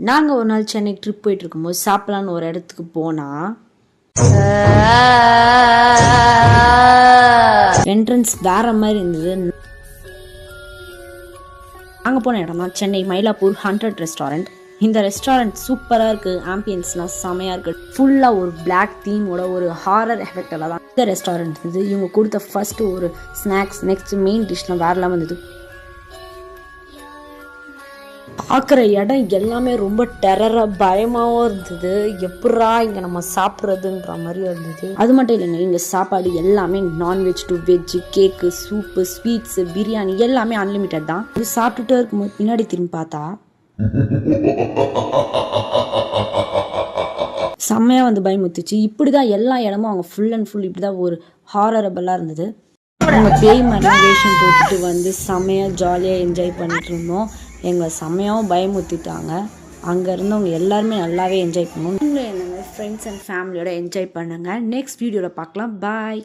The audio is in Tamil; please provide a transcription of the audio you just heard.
நாங்கள் ஒரு நாள் சென்னைக்கு ட்ரிப் போயிட்டு இருக்கும்போது சாப்பிடலான்னு ஒரு இடத்துக்கு போனால் என்ட்ரன்ஸ் வேற மாதிரி இருந்தது. நாங்கள் போன இடம் தான் சென்னை மயிலாப்பூர் 100 ரெஸ்டாரண்ட். இந்த ரெஸ்டாரண்ட் சூப்பராக இருக்குது, ஆம்பியன்ஸ்லாம் செமையாக இருக்குது. ஃபுல்லாக ஒரு பிளாக் தீமோட ஒரு ஹாரர் எஃபெக்டில் தான் இந்த ரெஸ்டாரண்ட் இருந்தது. இவங்க கொடுத்த ஃபஸ்ட்டு ஒரு ஸ்நாக்ஸ், நெக்ஸ்ட் மெயின் டிஷ்லாம் வேறலாம் வந்தது. பார்க்குற இடம் எல்லாமே ரொம்ப டெரராக பயமாகவும் இருந்தது. எப்படா இங்கே நம்ம சாப்பிட்றதுன்ற மாதிரியும் இருந்தது. அது மட்டும் இல்லைங்க, இங்கே சாப்பாடு எல்லாமே non veg to veg, cake, soup, sweets, biryani எல்லாமே அன்லிமிட்டட் தான். இது சாப்பிட்டுட்டே இருக்கும்போது பின்னாடி திரும்பி பார்த்தா செம்மையாக வந்து பயமுத்துச்சு. இப்படி தான் எல்லா இடமும் அவங்க ஃபுல் அண்ட் ஃபுல் இப்படி தான் ஒரு ஹாரரபிளாக இருந்தது. அவங்க பேய் மாதிரி வேஷம் போட்டுட்டு வந்து செம்மையாக ஜாலியாக என்ஜாய் பண்ணிட்டு இருந்தோம். எங்களை செம்மையாகவும் பயமுறுத்திட்டாங்க. அங்கே இருந்தவங்க எல்லாருமே நல்லாவே என்ஜாய் பண்ணுவோம். நீங்களும் என்னங்க ஃப்ரெண்ட்ஸ் அண்ட் ஃபேமிலியோட என்ஜாய் பண்ணுங்கள். நெக்ஸ்ட் வீடியோவில் பார்க்கலாம். பாய்.